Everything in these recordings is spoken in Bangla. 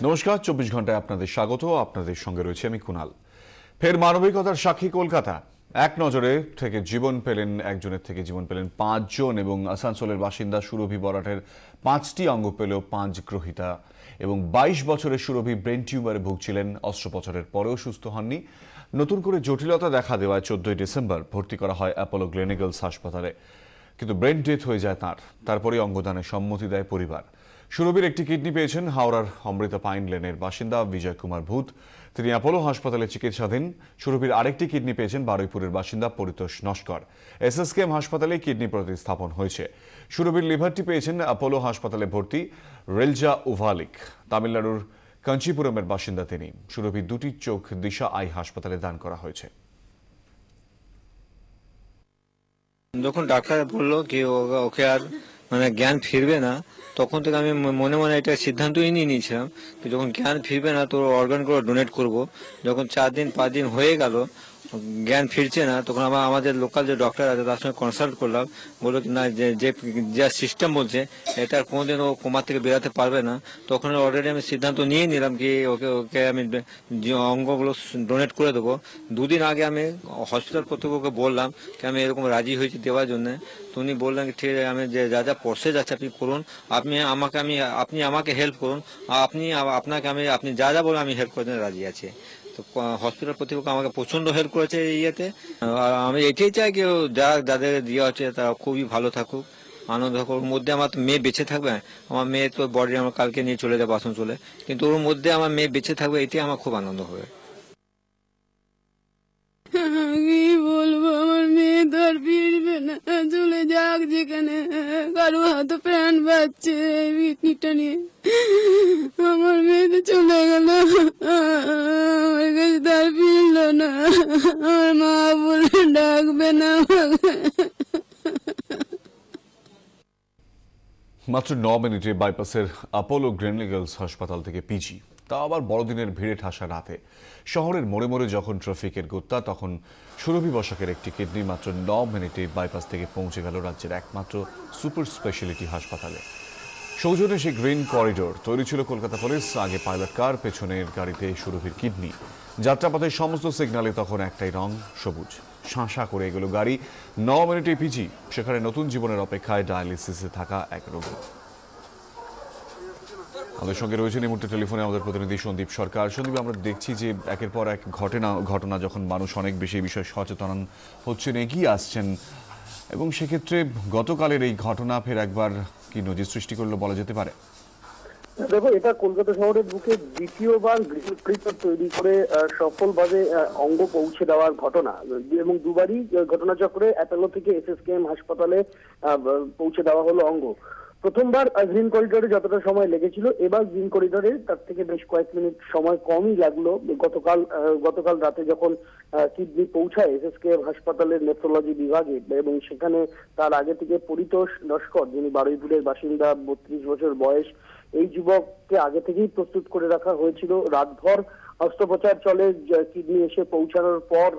নমস্কার, 24 ঘন্টায় আপনাদের স্বাগত। আপনাদের সঙ্গে রয়েছে আমি কুনাল। ফের মানবিকতার সাক্ষী কলকাতা। এক নজরে থেকে জীবন পেলেন একজনের থেকে জীবন পেলেন 5 জন এবং আসানসোলের বাসিন্দা সুরভি বরাটের 5টি অঙ্গ পেল 5 গ্রহীতা এবং 22 বছরের সুরভি ব্রেন টিউমারে ভুগছিলেন। অস্ত্রোপচারের পরেও সুস্থ হননি। নতুন করে জটিলতা দেখা দেওয়ায় 14 ডিসেম্বর ভর্তি করা হয় অ্যাপোলো গ্লেনিগালস হাসপাতালে, কিন্তু ব্রেন ডেথ হয়ে যায় তারপরে অঙ্গদানে সম্মতি দেয় পরিবার। সুরভির একটি কিডনি পেয়েছেন হাওড়ার অমৃতা পাইন লেনের বাসিন্দা বিজয় কুমার ভূত, তিনি অ্যাপোলো হাসপাতালে চিকিৎসাধীন। সুরভির আরেকটি কিডনি পেয়েছেন বারুইপুরের বাসিন্দা পরিতোষ নস্কর, এসএসকেএম হাসপাতালে কিডনি প্রতিস্থাপন হয়েছে। সুরভির লিভারটি পেয়েছেন অ্যাপোলো হাসপাতালে ভর্তি রেলজা উভালিক, তামিলনাড়ুর কাঞ্চিপুরমের বাসিন্দা তিনি। সুরভির দুটি চোখ দিশা আই হাসপাতালে দান করা হয়েছে। যখন ডাক্তার বললো কি ওকে আর জ্ঞান ফিরবে না, তখন থেকে আমি মনে মনে এটা সিদ্ধান্তই নিয়ে নিয়েছিলাম যে যখন জ্ঞান ফিরবে না তো অর্গানগুলো ডোনেট করব। যখন 4-5 দিন হয়ে গেল জ্ঞান ফিরছে না, তখন আমাদের লোকাল যে ডক্টর আছে তার সঙ্গে কনসাল্ট করলাম। বললো কি না, যে সিস্টেম বলছে এটা কোনোদিন ও কোমা থেকে বেরোতে পারবে না। তখন অলরেডি আমি সিদ্ধান্ত নিয়ে নিলাম কি ওকে আমি অঙ্গগুলো ডোনেট করে দেবো। 2 দিন আগে আমি হসপিটাল কর্তৃপক্ষকে বললাম কি আমি এরকম রাজি হয়েছি দেওয়ার জন্য। তো উনি বললেন কি ঠিক আছে, আমি যে যা যা প্রসেস আছে আপনি করুন, আপনি আমাকে হেল্প করুন, আপনি যা যা বলুন আমি হেল্প করতে রাজি আছি। তো হসপিটাল কর্তৃপক্ষ আমাকে প্রচন্ড হেল্প করেছে এই ইয়েতে। আমি এটাই চাই কি যাদের দেওয়া হচ্ছে তারা খুবই ভালো থাকুক, আনন্দ থাকুক। ওর মধ্যে আমার মেয়ে বেঁচে থাকবে। আমার মেয়ে তো বডি আমার কালকে নিয়ে চলে যাবো আসানসোলে, কিন্তু ওর মধ্যে আমার মেয়ে বেঁচে থাকবে, এটাই আমার খুব আনন্দ হবে। কি বলবো, আমার মেয়ে তো আর ফিরবে না, চলে যাক যেখানে। কারো হাতে প্রাণ বাঁচছে এই কিডনিটা নিয়ে। আমার মেয়ে তো চলে গেল, আমার কাছে তো আর ফিরলো না। আমার মা বলে ডাকবে না আমাকে। মাত্র 9 মিনিটে বাইপাসের অ্যাপোলো গ্লেনিগালস হাসপাতাল থেকে পিজি, তা আবার বড়দিনের ভিড়ে ঠাসা রাতে। শহরের মোড়ে মোড়ে যখন ট্রাফিকের গোত্তা, তখন সুরভি বসাকের একটি কিডনি মাত্র 9 মিনিটে বাইপাস থেকে পৌঁছে গেল রাজ্যের একমাত্র সুপার স্পেশালিটি হাসপাতালে। সৌজন্যে সেই গ্রিন করিডোর তৈরি ছিল কলকাতা পুলিশ। আগে পাইলট কার, পেছনের গাড়িতে সুরভির কিডনি। যাত্রাপথের সমস্ত সিগন্যালে তখন একটাই রং, সবুজ। শাঁসা করে এগুলো গাড়ি। 9 মিনিটে পিজি, সেখানে নতুন জীবনের অপেক্ষায় ডায়ালিসিসে থাকা এক রোগী। আমাদের সঙ্গে রয়েছেন এই মুহূর্তে টেলিফোনে আমাদের প্রতিনিধি সন্দীপ সরকার। সন্দীপ, আমরা দেখছি যে একের পর এক ঘটনা যখন মানুষ অনেক বেশি এই বিষয়ে সচেতন হচ্ছেন, এগিয়ে আসছেন, এবং সেক্ষেত্রে গতকালের এই ঘটনা ফের একবার কি নজির সৃষ্টি করলো বলা যেতে পারে? দেখো, এটা কলকাতা শহরের বুকে দ্বিতীয়বার গ্রিন করিডোর তৈরি করে সফলভাবে অঙ্গ পৌঁছে দেওয়ার ঘটনা, এবং দুবারই ঘটনাচক্রে অ্যাপোলো থেকে এসএসকেএম হাসপাতালে পৌঁছে দেওয়া হলো অঙ্গ। প্রথমবার গ্রিন করিডোরে যতটা সময় লেগেছিল, এবার গ্রিন করিডোরে তার থেকে বেশ কয়েক মিনিট সময় কমই লাগলো। গতকাল রাতে যখন কিডনি পৌঁছায় এসএসকেএম হাসপাতালের নেফ্রোলজি বিভাগে, এবং সেখানে তার আগে থেকে পরিতোষ নস্কর, যিনি বারুইপুরের বাসিন্দা, 32 বছর বয়স, এই যুবককে আগে থেকেই প্রস্তুত করে রাখা হয়েছিল। রাতভর অস্ত্রোপচার চলে। কিডনি এসে পৌঁছানোর পর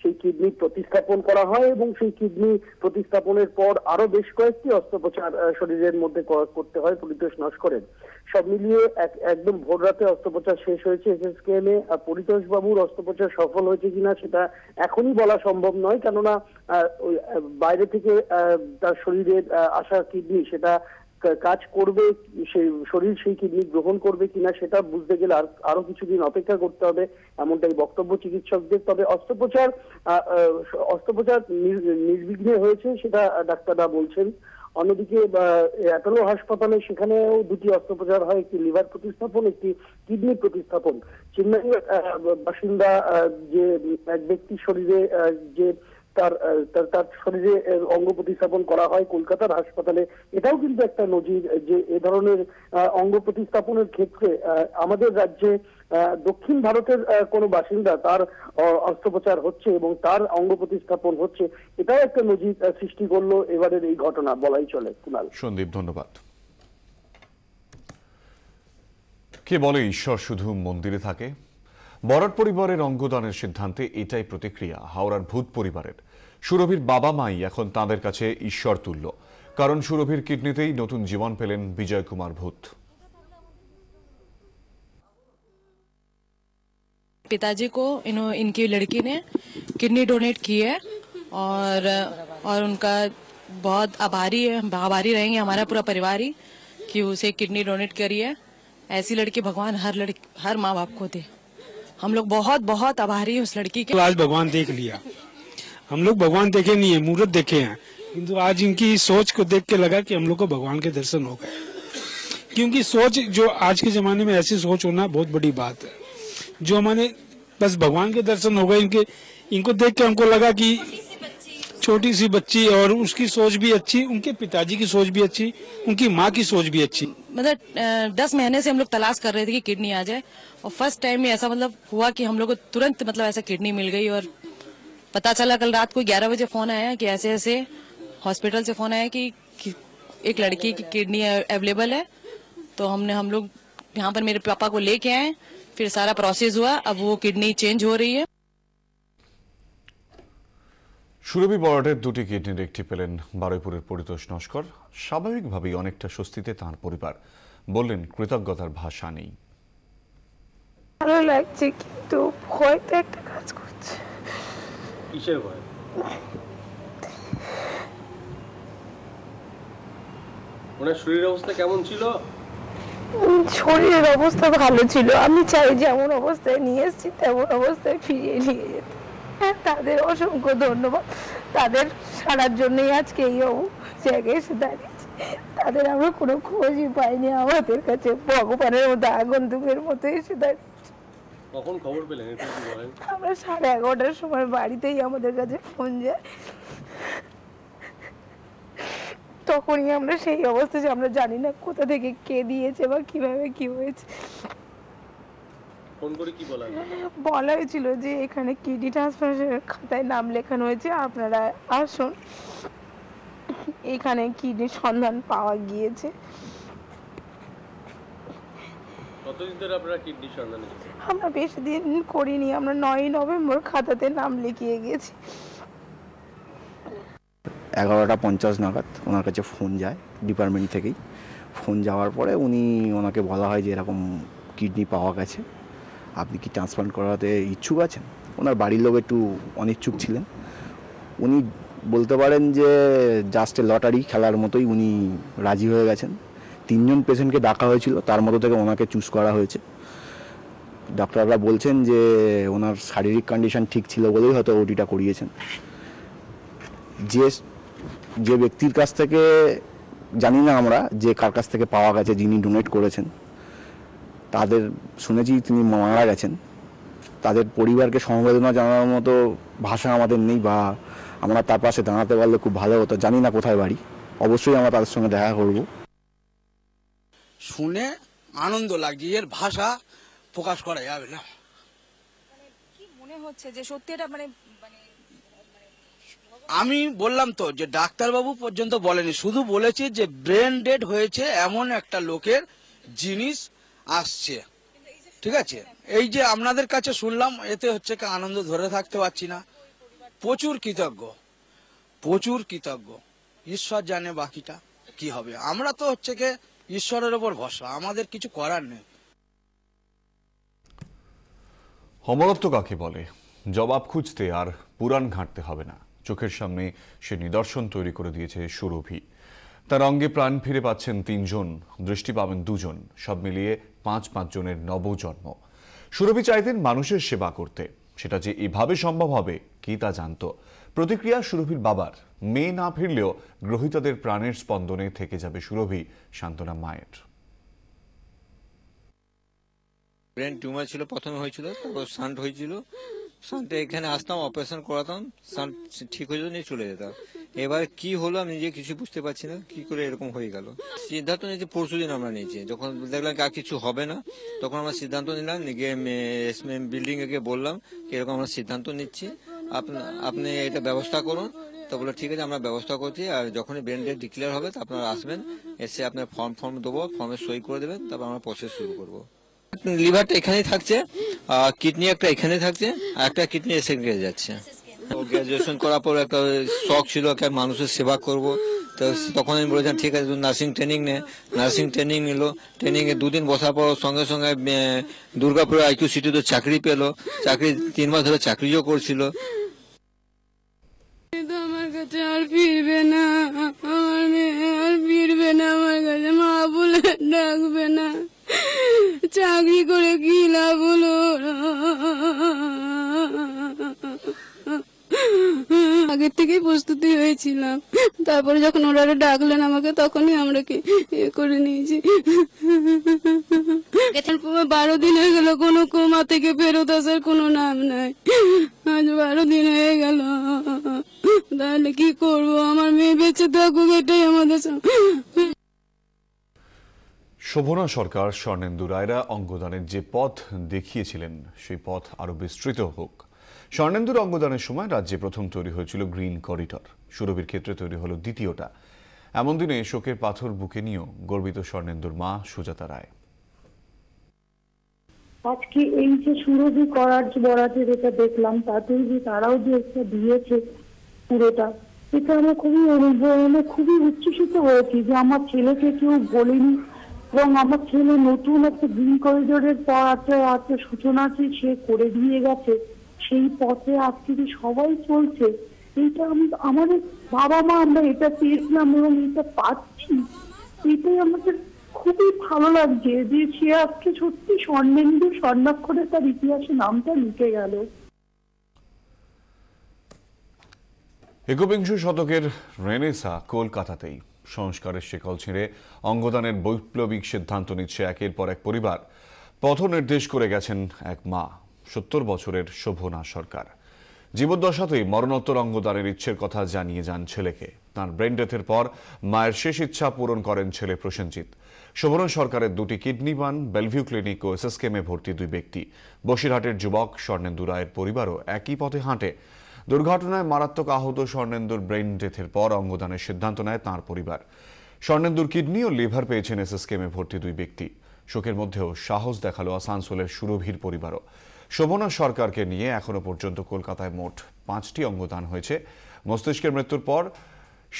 সেই কিডনি প্রতিস্থাপন করা হয়, এবং সেই কিডনি প্রতিস্থাপনের পর আরো বেশ কয়েকটি অস্ত্রোপচার শরীরের মধ্যে করতে হয় পরিতোষ নস্করের। সব মিলিয়ে একদম ভোর রাতে অস্ত্রোপচার শেষ হয়েছে এসএসকেএম এ। পরিতোষ বাবুর অস্ত্রোপচার সফল হয়েছে কিনা সেটা এখনই বলা সম্ভব নয়, কেননা বাইরে থেকে তার শরীরের আসা কিডনি সেটা কাজ করবে, শরীর সেই কিডনি গ্রহণ করবে কিনা সেটা বুঝতে গেলে আরো কিছুদিন অপেক্ষা করতে হবে, এমনটাই বক্তব্য চিকিৎসকদের। তবে অস্ত্রোপচার নির্বিঘ্নে হয়েছে সেটা ডাক্তাররা বলছেন। অন্যদিকে অ্যাপোলো হাসপাতালে সেখানেও 2টি অস্ত্রোপচার হয়, একটি লিভার প্রতিস্থাপন, একটি কিডনি প্রতিস্থাপন। চেন্নাইয়ের বাসিন্দা যে এক ব্যক্তির শরীরে যে তার শরীরে অঙ্গ প্রতিস্থাপন করা হয় কলকাতার হাসপাতালে, এটাও কিন্তু একটা নজির যে এ ধরনের অঙ্গ প্রতিস্থাপনের ক্ষেত্রে আমাদের রাজ্যে দক্ষিণ ভারতের কোনো বাসিন্দা তার অস্ত্রোপচার হচ্ছে এবং তার অঙ্গ প্রতিস্থাপন হচ্ছে, এটাও একটা নজির সৃষ্টি করলো এবারের এই ঘটনা বলাই চলে। কুনাল। সন্দীপ, ধন্যবাদ। কে বলে ঈশ্বর শুধু মন্দিরে থাকে? বরাট পরিবারের অঙ্গদানের সিদ্ধান্তে এটাই প্রতিক্রিয়া হাওড়ার ভূত পরিবারের। সুরভির বাবা মাই এখন তাঁদের কাছে ঈশ্বর তুল্য, কারণ সুরভির কিডনিতেই নতুন জীবন পেলেন বিজয় কুমার ভূত। पिताजी को इनकी लड़की ने किडनी डोनेट की है और उनका बहुत आभारी रहेंगे हमारा पूरा परिवार ही कि उसे किडनी डोनेट करी है। ऐसी लड़की भगवान हर माँ बाप को दे। हम लोग बहुत बहुत आभारी हैं उस लड़की के। आज भगवान देख लिया, हम लोग भगवान देखे नहीं है, मूर्त देखे हैं, किंतु आज इनकी सोच को देख के लगा कि हम लोग को भगवान के दर्शन हो गए। क्योंकि सोच जो आज के जमाने में ऐसी सोच होना बहुत बड़ी बात है। जो हमारे बस भगवान के दर्शन हो गए इनको देख के हमको लगा कि छोटी सी बच्ची और उसकी सोच भी अच्छी, उनके पिताजी की सोच भी अच्छी, उनकी माँ की सोच भी अच्छी। मतलब 10 महीने से हम लोग तलाश कर रहे थे कि किडनी आ जाए और फर्स्ट टाइम में ऐसा मतलब हुआ कि हम लोग को तुरंत मतलब ऐसा किडनी मिल गई। और पता चला कल रात को 11 बजे फोन आया कि ऐसे ऐसे हॉस्पिटल से फोन आया कि एक लड़की की किडनी अवेलेबल है। तो हम लोग यहाँ पर मेरे पापा को लेके आए, फिर सारा प्रोसेस हुआ, अब वो किडनी चेंज हो रही है। সুরভি বরাটের দুটি কিডনির একটি পেলেন বারুইপুরের পরিতোষ নস্কর। স্বাভাবিকভাবেই অনেকটা স্বস্তিতে তাঁর পরিবার, বললেন কৃতজ্ঞতার ভাষা নেই। ভালো লাগছে কিন্তু ভয়তে একটা কাজ করছে। কিসের ভয়? ওনার শরীরের অবস্থা কেমন ছিল? শরীরের অবস্থা ভালো ছিল, আমি চাই যেমন অবস্থায় নিয়ে এসেছি তেমন অবস্থায় ফিরিয়ে নিয়ে যেতে। তাদের অসংখ্য ধন্যবাদ, তাদের সারার জন্যই আজকে এই জায়গায় এসে দাঁড়িয়েছি। তাদের আমরা কোনো খোঁজই পাইনি, আমাদের কাছে ভগবানের মতো আগন্তুকের মতো এসে দাঁড়িয়েছি। কখন খবর পেলেন একটু বলেন? আমরা 11:30টার সময় বাড়িতেই আমাদের কাছে ফোন যায়, তখনই আমরা সেই অবস্থায় আমরা জানি না কোথা থেকে কে দিয়েছে বা কিভাবে কি হয়েছে। ফোন করে কি বলা হয়েছিল যে এখানে কিডনি ট্রান্সপ্লান্টের খাতায় নাম লেখানো হয়েছে, আপনারা আসুন, এখানে কিডনির সন্ধান পাওয়া গিয়েছে। কতদিন ধরে আপনারা কিডনি সন্ধান করছেন? আমরা বেশি দিন করিনি, আমরা 9 নভেম্বর খাতাতে নাম লিখিয়ে গেছি। 11:50 নাগাদ ওনার কাছে ফোন যায় ডিপার্টমেন্ট থেকেই। ফোন যাওয়ার পরে ওনাকে বলা হয় যে এরকম কিডনি পাওয়া গেছে, আপনি কি ট্রান্সপ্লান্ট করাতে ইচ্ছুক আছেন? ওনার বাড়ির লোক একটু অনিচ্ছুক ছিলেন। উনি বলতে পারেন যে জাস্ট লটারি খেলার মতোই উনি রাজি হয়ে গেছেন। 3 জন পেশেন্টকে ডাকা হয়েছিল, তার মধ্যে থেকে ওনাকে চুজ করা হয়েছে। ডাক্তাররা বলছেন যে ওনার শারীরিক কন্ডিশন ঠিক ছিল বলেই হয়তো ওটিটা করিয়েছেন। যে ব্যক্তির কাছ থেকে জানি না আমরা যে কার কাছ থেকে পাওয়া গেছে, যিনি ডোনেট করেছেন, তাদের শুনেছি তিনি মারা গেছেন। তাদের পরিবারকে সমবেদনা জানানোর মতো ভাষা আমাদের নেই, বা আমরা তার পাশে দাঁড়াতে পারলে খুব ভালো হতো। জানি না কোথায় বাড়ি, অবশ্যই আমরা তাদের সঙ্গে দেখা করব। শুনে আনন্দ লাগছে, এর ভাষা প্রকাশ করা যাবে না। কি মনে হচ্ছে যে সত্যি এটা আমি বললাম তো যে ডাক্তারবাবু পর্যন্ত বলেনি, শুধু বলেছে যে ব্রেন ডেড হয়েছে এমন একটা লোকের জিনিস আসছে। ঠিক আছে, এই যে আপনাদের কাছে শুনলাম, এতে হচ্ছে কি আনন্দ ধরে থাকতে পারছি না। প্রচুর কৃতজ্ঞ। ঈশ্বর জানে বাকিটা কি হবে। আমরা তো হচ্ছে কি ঈশ্বরের ওপর ভরসা, আমাদের কিছু করার নেই। অমরত্ব কাকে বলে জবাব খুঁজতে আর পুরাণ ঘাঁটতে হবে না। চোখের সামনে সে নিদর্শন তৈরি করে দিয়েছে সুরভি। তার অঙ্গে প্রাণ ফিরে পাচ্ছেন 3 জন, দৃষ্টি পাবেন 2 জন, সব মিলিয়ে 5 জনের নবজন্ম। সুরভি চাইতেন মানুষের সেবা করতে, সেটা যে এভাবে সম্ভব হবে কি তা জানত। প্রতিক্রিয়া সুরভির বাবার। মেয়ে না ফিরলেও গ্রহিতাদের প্রাণের স্পন্দনে থেকে যাবে সুরভি, সান্ত্বনা মায়ের। ব্রেন টিউমার ছিল, প্রথমে হয়েছিল, তারপর শান্ট হয়েছিল। শান্টে এখানে আসতাম, অপারেশন করাতাম, শান্ট ঠিক হয়ে যেত, নিয়ে চলে যেতাম। এবার কি হলো আমি নিজে কিছু বুঝতে পারছি না, কি করে এরকম হয়ে গেল। সিদ্ধান্ত নিয়েছি পরশুদিন আমরা নিয়েছি, যখন দেখলাম আর কিছু হবে না, তখন আমরা সিদ্ধান্ত নিলাম, গিয়ে বিল্ডিং এ গিয়ে বললাম এরকম আমরা সিদ্ধান্ত নিচ্ছি, আপনি এটা ব্যবস্থা করুন। তো বলে ঠিক আছে, আমরা ব্যবস্থা করছি, আর যখনই ব্রেন ডেড ডিক্লেয়ার হবে আপনারা আসবেন, এসে আপনার ফর্ম দেবো, ফর্মে সই করে দেবেন, তারপর আমরা প্রসেস শুরু করবো। লিভারটা এখানেই থাকছে, কিডনি একটা এখানে থাকছে, আর একটা কিডনি এসে যাচ্ছে। গ্রাজুয়েশন করার পর একটা শখ ছিল মানুষের সেবা করব, তো তখন আমি বলেছিলাম ঠিক আছে তুই নার্সিং ট্রেনিং নে। নার্সিং ট্রেনিং নিল, ট্রেনিংয়ে 2 দিন বসার পর সঙ্গে সঙ্গে দুর্গাপুরে IQ সিটিতে চাকরি পেলো, চাকরি 3 মাস ধরে চাকরিও করছিল। তো আমার কাছে আর ফিরবে না, আমার মেয়ে আর ফিরবে না আমার কাছে, মা বলে ডাকবে না, চাকরি করে কি লাভ হলো? আগের থেকেই প্রস্তুতি হয়েছিলাম, তারপরে যখন ওনারা ডাকলেন আমাকে তখনই আমরা কি করে নিয়েছি। 12 দিন হয়ে গেল, কোনো কোমা থেকে ফেরত আসার কোনো নাম নাই। আজ 12 দিন হয়ে গেল, তাহলে কি করব? আমার মেয়ে বেঁচে থাকুক, এটাই আমাদের। শোভনা সরকার, স্বর্ণেন্দু রায়রা অঙ্গদানের যে পথ দেখিয়েছিলেন সেই পথ আরো বিস্তৃত হোক। স্বর্ণেন্দুর অঙ্গদানের সময় রাজ্যে প্রথম তৈরি হয়েছিল গ্রিন করিডর, সুরভির ক্ষেত্রে তৈরি হলো দ্বিতীয়টা। এমন দিনে শোকের পাথর বুকে নিয়েও গর্বিত স্বর্ণেন্দুর মা সুজাতা রায়। আজকে এই যে সুরভি করার যে বরাতে যেটা দেখলাম, তাতেই যে তারাও যে একটা দিয়েছে পুরোটা, এটা আমার খুবই উচ্ছ্বসিত হয়েছি যে আমার ছেলেকে কেউ বলেনি, এবং আমার ছেলে নতুন একটা গ্রিন করিডোরের পর একটা সূচনা আছে, সে করে দিয়ে গেছে। সেই পথে আজকে যে সবাই চলছে, এইটা আমাদের বাবা মা আমরা এটা পেয়েছিলাম এবং এটা পাচ্ছি, এটাই আমাদের খুবই ভালো লাগছে যে সে আজকে সত্যি স্বর্ণেন্দু স্বর্ণাক্ষরে তার ইতিহাসে নামটা লিখে গেল। 21 শতকের রেনেসা কলকাতাতেই। সংস্কারের শিকল ছিঁড়ে অঙ্গদানের বৈপ্লবিক সিদ্ধান্ত নিচ্ছে একের পর এক পরিবার। পথ নির্দেশ করে গেছেন এক মা, 70 বছরের শোভনা সরকার। জীবদ্দশাতেই মরণোত্তর অঙ্গদানের ইচ্ছের কথা জানিয়ে যান ছেলেকে। তাঁর ব্রেন ডেথের পর মায়ের শেষ ইচ্ছা পূরণ করেন ছেলে প্রসেনজিৎ। শোভনা সরকারের 2টি কিডনি পান বেলভিউ ক্লিনিক ও SSKM-এ ভর্তি 2 ব্যক্তি। বসিরহাটের যুবক স্বর্ণেন্দু রায়ের পরিবারও একই পথে হাঁটে। দুর্ঘটনায় মারাত্মক আহত স্বর্ণেন্দুর ব্রেন ডেথের পর অঙ্গদানের সিদ্ধান্ত নেয় তাঁর পরিবার। স্বর্ণেন্দুর কিডনি ও লিভার পেয়েছেন SSKM-এ ভর্তি 2 ব্যক্তি। শোকের মধ্যেও সাহস দেখালো আসানসোলের সুরভির পরিবারও। শোভনা সরকারকে নিয়ে এখনো পর্যন্ত কলকাতায় মোট 5টি অঙ্গদান হয়েছে। মস্তিষ্কের মৃত্যুর পর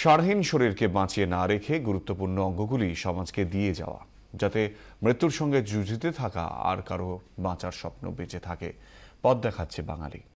সারহীন শরীরকে বাঁচিয়ে না রেখে গুরুত্বপূর্ণ অঙ্গগুলি সমাজকে দিয়ে যাওয়া, যাতে মৃত্যুর সঙ্গে যুঝতে থাকা আর কারো বাঁচার স্বপ্ন বেঁচে থাকে। পথ দেখাচ্ছে বাঙালি।